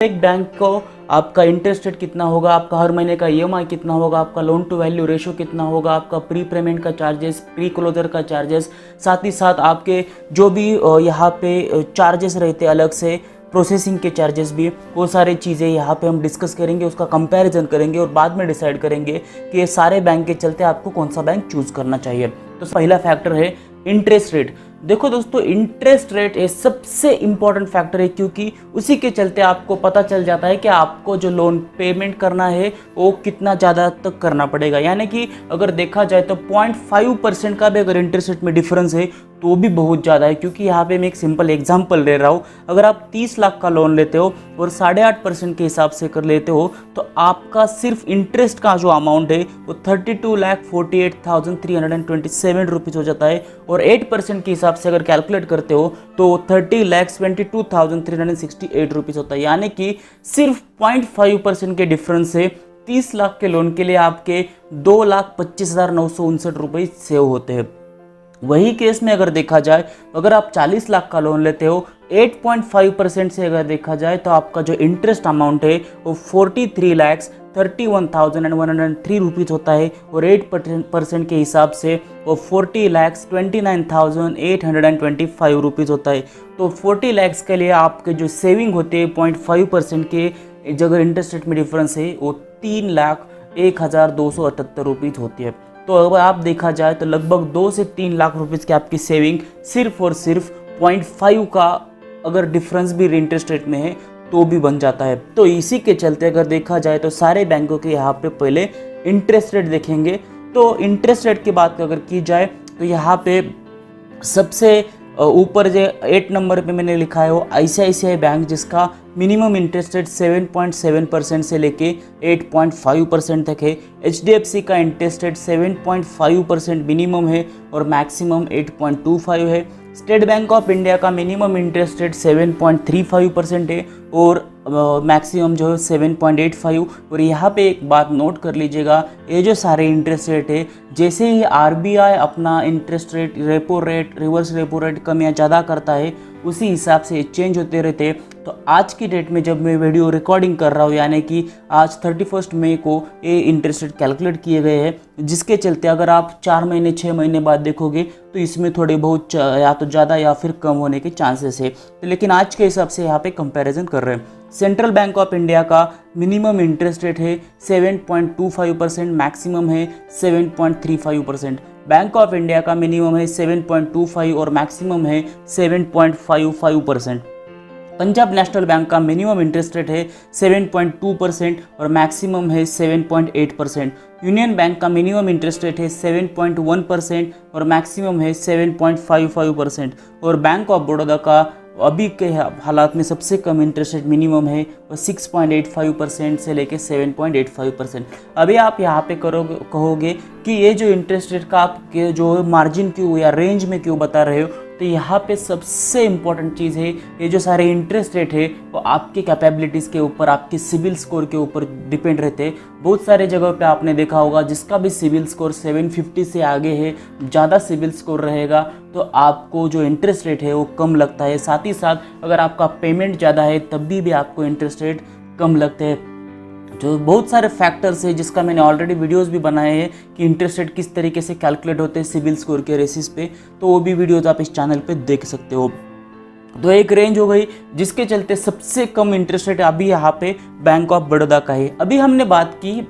एक बैंक को आपका इंटरेस्ट रेट कितना होगा, आपका हर महीने का ईएमआई कितना होगा, आपका लोन टू वैल्यू रेशो कितना होगा, आपका प्री पेमेंट का चार्जेस, प्री क्लोजर का चार्जेस, साथ ही साथ आपके जो भी यहाँ पे चार्जेस रहते हैं अलग से प्रोसेसिंग के चार्जेस भी, वो सारी चीज़ें यहाँ पे हम डिस्कस करेंगे, उसका कंपैरिजन करेंगे और बाद में डिसाइड करेंगे कि ये सारे बैंक के चलते आपको कौन सा बैंक चूज करना चाहिए। तो पहला फैक्टर है इंटरेस्ट रेट। देखो दोस्तों, इंटरेस्ट रेट एक सबसे इंपॉर्टेंट फैक्टर है, क्योंकि उसी के चलते आपको पता चल जाता है कि आपको जो लोन पेमेंट करना है वो कितना ज़्यादा तक करना पड़ेगा। यानी कि अगर देखा जाए तो 0.5% का भी अगर इंटरेस्ट रेट में डिफरेंस है तो भी बहुत ज़्यादा है। क्योंकि यहाँ पे मैं एक सिंपल एग्जांपल ले रहा हूँ, अगर आप 30 लाख का लोन लेते हो और 8.5% के हिसाब से कर लेते हो तो आपका सिर्फ इंटरेस्ट का जो अमाउंट है वो 32,48,327 रुपीज़ हो जाता है, और 8% के हिसाब से अगर कैलकुलेट करते हो तो 30,22,368 रुपीज़ होता है। यानी कि सिर्फ 0.5% के डिफरेंस से 30 लाख के लोन के लिए आपके 2,25,959 रुपये सेव होते हैं। वही केस में अगर देखा जाए, अगर आप 40 लाख का लोन लेते हो 8.5% से अगर देखा जाए तो आपका जो इंटरेस्ट अमाउंट है वो 43,31,103 रुपीज़ होता है, और 8% के हिसाब से वो 40,29,825 रुपीज़ होता है। तो 40 लाख के लिए आपके जो सेविंग होते हैं 0.5% के अगर इंटरेस्ट रेट में डिफरेंस है वो 3,01,278 रुपीज़ होती है। तो अगर आप देखा जाए तो लगभग 2 से 3 लाख रुपीज़ की आपकी सेविंग सिर्फ और सिर्फ 0.5 का अगर डिफरेंस भी इंटरेस्ट रेट में है तो भी बन जाता है। तो इसी के चलते अगर देखा जाए तो सारे बैंकों के यहाँ पे पहले इंटरेस्ट रेट देखेंगे। तो इंटरेस्ट रेट की बात अगर की जाए तो यहाँ पे सबसे ऊपर जो 8 नंबर पे मैंने लिखा है वो आईसीआईसीआई बैंक, जिसका मिनिमम इंटरेस्ट रेट 7.7% से लेके 8.5% तक है। एचडीएफसी का इंटरेस्ट रेट 7.5% मिनिमम है और मैक्सिमम 8.25 है। स्टेट बैंक ऑफ इंडिया का मिनिमम इंटरेस्ट रेट 7.35% है और मैक्सिमम जो है 7.85। और यहाँ पे एक बात नोट कर लीजिएगा, ये जो सारे इंटरेस्ट रेट है, जैसे ही आरबीआई अपना interest rate, repo rate, reverse repo rate कम या ज़्यादा करता है उसी हिसाब से चेंज होते रहते हैं। तो आज की डेट में जब मैं वीडियो रिकॉर्डिंग कर रहा हूँ, यानी कि आज 31 मई को ये इंटरेस्ट रेट कैलकुलेट किए गए हैं, जिसके चलते अगर आप 4 महीने 6 महीने बाद देखोगे तो इसमें थोड़े बहुत या तो ज़्यादा या फिर कम होने के चांसेस है। तो लेकिन आज के हिसाब से यहाँ पे कंपैरिजन कर रहे हैं। सेंट्रल बैंक ऑफ इंडिया का मिनिमम इंटरेस्ट रेट है 7.25%, मैक्सिमम है 7.35%। बैंक ऑफ इंडिया का मिनिमम है 7.25 और मैक्सिमम है 7.55%। पंजाब नेशनल बैंक का मिनिमम इंटरेस्ट रेट है 7.2% और मैक्सिमम है 7.8%। यूनियन बैंक का मिनिमम इंटरेस्ट रेट है 7.1% और मैक्सिमम है 7.55%। और बैंक ऑफ बड़ौदा का अभी के हालात में सबसे कम इंटरेस्ट रेट मिनिमम है वो 6.85% से लेके 7.85%। अभी आप यहाँ पे कहोगे कि ये जो इंटरेस्ट रेट का आप जो मार्जिन क्यों या रेंज में क्यों बता रहे हो, तो यहाँ पे सबसे इम्पॉर्टेंट चीज़ है, ये जो सारे इंटरेस्ट रेट है वो आपकी कैपेबिलिटीज़ के ऊपर, आपके सिविल स्कोर के ऊपर डिपेंड रहते हैं। बहुत सारे जगह पे आपने देखा होगा जिसका भी सिविल स्कोर 750 से आगे है, ज़्यादा सिविल स्कोर रहेगा तो आपको जो इंटरेस्ट रेट है वो कम लगता है। साथ ही साथ अगर आपका पेमेंट ज़्यादा है तब भी आपको इंटरेस्ट रेट कम लगते हैं। जो बहुत सारे फैक्टर्स है जिसका मैंने ऑलरेडी वीडियोस भी बनाए हैं कि इंटरेस्ट रेट किस तरीके से कैलकुलेट होते हैं सिविल स्कोर के बेसिस पे, तो वो भी वीडियोस आप इस चैनल पे देख सकते हो। तो एक रेंज हो गई जिसके चलते सबसे कम इंटरेस्ट रेट अभी यहाँ पे बैंक ऑफ बड़ौदा का है। अभी हमने बात की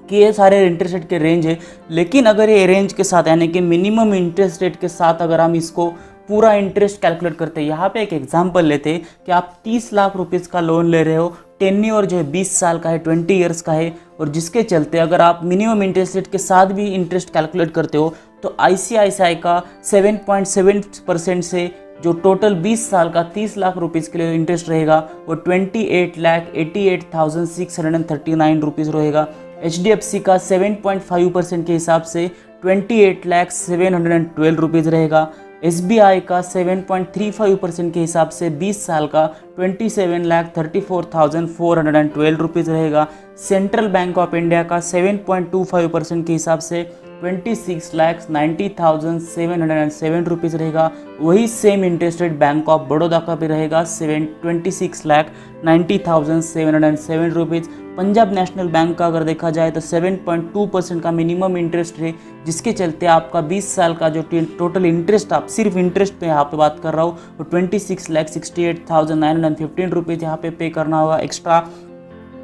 कि ये सारे इंटरेस्ट रेट के रेंज है, लेकिन अगर ये रेंज के साथ यानी कि मिनिमम इंटरेस्ट रेट के साथ अगर हम इसको पूरा इंटरेस्ट कैलकुलेट करते हैं, यहाँ पे एक एग्जांपल लेते हैं कि आप 30 लाख रुपीज़ का लोन ले रहे हो, टेन्योर जो है 20 साल का है, 20 ईयर्स का है, और जिसके चलते अगर आप मिनिमम इंटरेस्ट रेट के साथ भी इंटरेस्ट कैलकुलेट करते हो तो आईसीआईसीआई का 7.7% से जो टोटल 20 साल का 30 लाख रुपीज़ के लिए इंटरेस्ट रहेगा वो 28,88,639 रुपीज़ रहेगा। एचडीएफसी का 7.5% के हिसाब से 28,0712 रुपीज़ रहेगा। एसबीआई का 7.35% के हिसाब से 20 साल का 27,34,412 रुपीज़ रहेगा। सेंट्रल बैंक ऑफ इंडिया का 7.25% के हिसाब से 26,90,707 रुपीज़ रहेगा। वही same interest rate bank of Baroda का भी रहेगा 26,90,707 रुपीज़। पंजाब नेशनल बैंक का अगर देखा जाए तो 7.2% का मिनिमम इंटरेस्ट है, जिसके चलते आपका 20 साल का जो टोटल इंटरेस्ट, आप सिर्फ इंटरेस्ट पे यहाँ पे बात कर रहा हूँ, तो 26,68,915 रुपीज़ यहाँ पे करना होगा एक्स्ट्रा।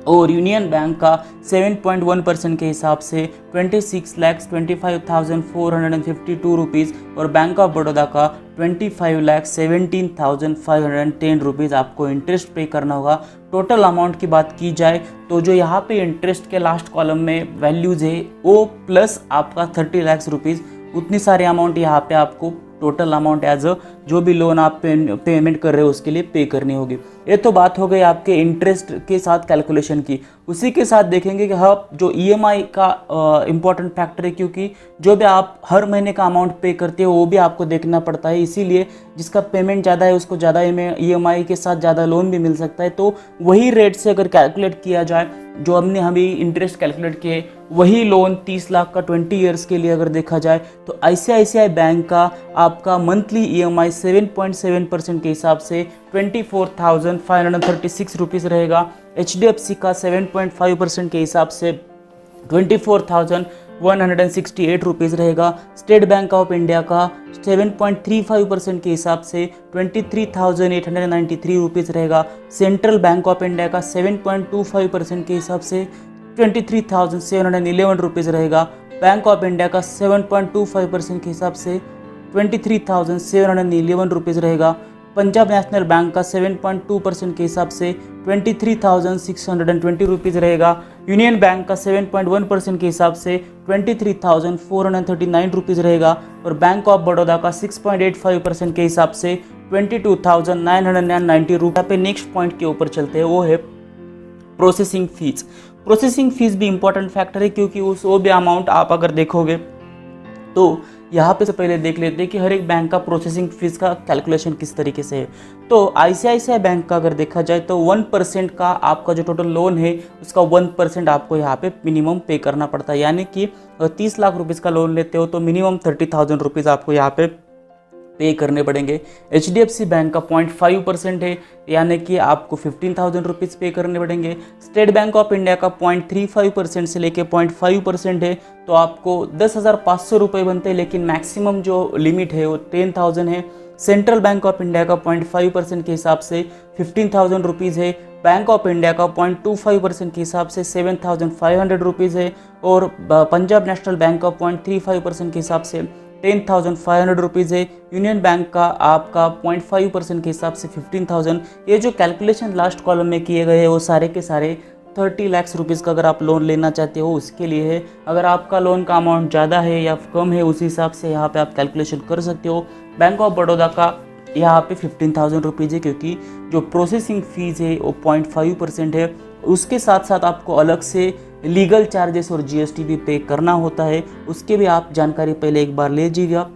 और यूनियन बैंक का 7.1% के हिसाब से 26,25,452 रुपीज़ और बैंक ऑफ बड़ौदा का 25,17,510 रुपीज़ आपको इंटरेस्ट पे करना होगा। टोटल अमाउंट की बात की जाए तो जो यहाँ पे इंटरेस्ट के लास्ट कॉलम में वैल्यूज़ है वो प्लस आपका 30 लाख रुपीज़, उतनी सारी अमाउंट यहाँ पे आपको टोटल अमाउंट एज अ जो भी लोन आप पेमेंट कर रहे हो उसके लिए पे करनी होगी। ये तो बात हो गई आपके इंटरेस्ट के साथ कैलकुलेशन की। उसी के साथ देखेंगे कि हाँ, जो ईएमआई का इम्पॉर्टेंट फैक्टर है, क्योंकि जो भी आप हर महीने का अमाउंट पे करते हो वो भी आपको देखना पड़ता है। इसीलिए जिसका पेमेंट ज़्यादा है उसको ज़्यादा ईएमआई के साथ ज़्यादा लोन भी मिल सकता है। तो वही रेट से अगर कैलकुलेट किया जाए, जो हमने अभी इंटरेस्ट कैलकुलेट किए, वही लोन 30 लाख का 20 ईयर्स के लिए अगर देखा जाए तो आईसीआईसीआई बैंक का आपका मंथली ईएमआई 7.7% के हिसाब से 24,536 रुपीज़ रहेगा। एचडीएफसी का 7.5% के हिसाब से 24,168 रुपीज़ रहेगा। स्टेट बैंक ऑफ इंडिया का 7.35% के हिसाब से 23,893 रुपीज़ रहेगा। सेंट्रल बैंक ऑफ इंडिया का 7.25% के हिसाब से 23,711 रुपीज़ रहेगा। बैंक ऑफ इंडिया का 7.25% के हिसाब से 23,711 रुपीज़ रहेगा। पंजाब नेशनल बैंक का 7.2% के हिसाब से 23,620 रुपीज़ रहेगा। यूनियन बैंक का 7.1% के हिसाब से 23,439 रुपीज़ रहेगा। और बैंक ऑफ बड़ौदा का 6.85% के हिसाब से 22,990 रुपये। पे नेक्स्ट पॉइंट के ऊपर चलते हैं, वो है प्रोसेसिंग फीस। प्रोसेसिंग फीस भी इंपॉर्टेंट फैक्टर है, क्योंकि उस वो भी अमाउंट आप अगर देखोगे तो यहाँ पे से पहले देख लेते हैं कि हर एक बैंक का प्रोसेसिंग फीस का कैलकुलेशन किस तरीके से है। तो आईसीआईसीआई बैंक का अगर देखा जाए तो 1% का आपका जो टोटल लोन है उसका 1% आपको यहाँ पे मिनिमम पे करना पड़ता है। यानी कि 30 लाख रुपीज़ का लोन लेते हो तो मिनिमम 30,000 रुपीज़ आपको यहाँ पे पे करने पड़ेंगे। एचडीएफसी बैंक का 0.5% है, यानी कि आपको 15,000 रुपीज़ पे करने पड़ेंगे। स्टेट बैंक ऑफ इंडिया का 0.35% से लेके 0.5% है, तो आपको 10,500 रुपये बनते हैं, लेकिन मैक्सिमम जो लिमिट है वो 10,000 है। सेंट्रल बैंक ऑफ इंडिया का 0.5% के हिसाब से 15,000 रुपीज़ है। बैंक ऑफ इंडिया का 0.25% के हिसाब से 7,500 रुपीज़ है। और पंजाब नेशनल बैंक का 0.35% के हिसाब से 10,500 रुपीज़ है। यूनियन बैंक का आपका 0.5% के हिसाब से 15,000। ये जो कैलकुलेशन लास्ट कॉलम में किए गए हैं वो सारे के सारे 30 लाख रुपीज़ का अगर आप लोन लेना चाहते हो उसके लिए है। अगर आपका लोन का अमाउंट ज़्यादा है या कम है उस हिसाब से यहाँ पे आप कैलकुलेशन कर सकते हो। बैंक ऑफ बड़ौदा का यहाँ पे 15,000 रुपीज़ है, क्योंकि जो प्रोसेसिंग फ़ीस है वो 0.5% है। उसके साथ साथ आपको अलग से लीगल चार्जेस और जीएसटी भी पे करना होता है, उसके भी आप जानकारी पहले एक बार ले लीजिएगा।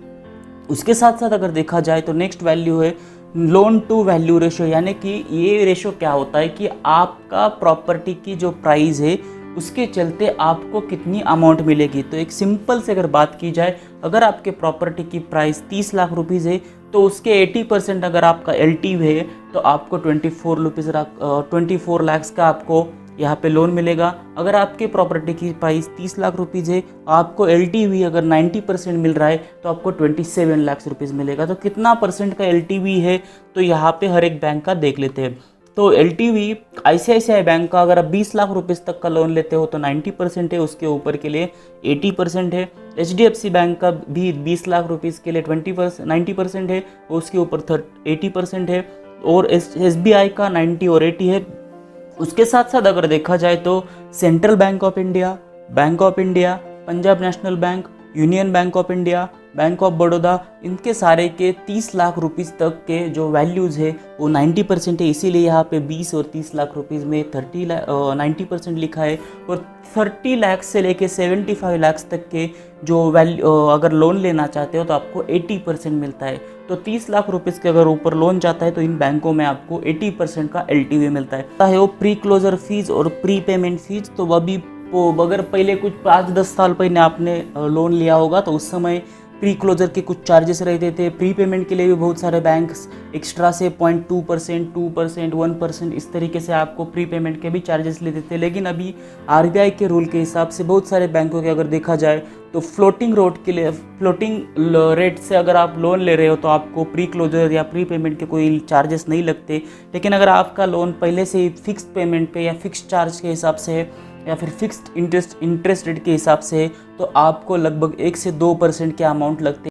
उसके साथ साथ अगर देखा जाए तो नेक्स्ट वैल्यू है लोन टू वैल्यू रेशो, यानी कि ये रेशो क्या होता है कि आपका प्रॉपर्टी की जो प्राइस है उसके चलते आपको कितनी अमाउंट मिलेगी। तो एक सिंपल से अगर बात की जाए, अगर आपके प्रॉपर्टी की प्राइस 30 लाख रुपीज़ है तो उसके 80% अगर आपका एलटीवी है तो आपको 24 लाख का आपको यहाँ पे लोन मिलेगा। अगर आपके प्रॉपर्टी की प्राइस 30 लाख रुपीज़ है, आपको एलटीवी अगर 90% मिल रहा है तो आपको 27 लाख रुपीज़ मिलेगा। तो कितना परसेंट का एलटीवी है तो यहाँ पे हर एक बैंक का देख लेते हैं। तो एलटीवी आईसीआईसीआई बैंक का अगर आप 20 लाख रुपीज़ तक का लोन लेते हो तो 90% है, उसके ऊपर के लिए 80% है। एचडीएफसी बैंक का भी 20 लाख रुपीज़ के लिए 90% है, उसके ऊपर 80% है। और एसबीआई का 90 और 80 है। उसके साथ साथ अगर देखा जाए तो central bank of India, Punjab national bank, union bank of India, bank of Baroda, इनके सारे के 30 लाख रुपीज़ तक के जो वैल्यूज़ है वो 90% है। इसीलिए यहाँ पे 20 और 30 लाख रुपीज़ में 90% लिखा है। और 30 लाख से लेके 75 लाख तक के जो अगर लोन लेना चाहते हो तो आपको 80% मिलता है। तो 30 लाख रुपीज़ के अगर ऊपर लोन जाता है तो इन बैंकों में आपको 80% का एलटीवी मिलता है। वो प्री क्लोजर फीस और प्री पेमेंट फीस, तो वह भी तो अगर पहले कुछ 5-10 साल पहले आपने लोन लिया होगा तो उस समय प्री क्लोजर के कुछ चार्जेस रहते थे। प्री पेमेंट के लिए भी बहुत सारे बैंक्स एक्स्ट्रा से 0.2%, 2%, 1% इस तरीके से आपको प्री पेमेंट के भी चार्जेस लेते थे। लेकिन अभी आरबीआई के रूल के हिसाब से बहुत सारे बैंकों के अगर देखा जाए तो फ्लोटिंग रेट से अगर आप लोन ले रहे हो तो आपको प्री क्लोजर या प्री पेमेंट के कोई चार्जेस नहीं लगते। लेकिन अगर आपका लोन पहले से ही फिक्स्ड पेमेंट पे या फिक्स्ड चार्ज के हिसाब से है या फिर फिक्स्ड इंटरेस्ट रेट के हिसाब से है तो आपको लगभग 1 से 2% के अमाउंट लगते हैं।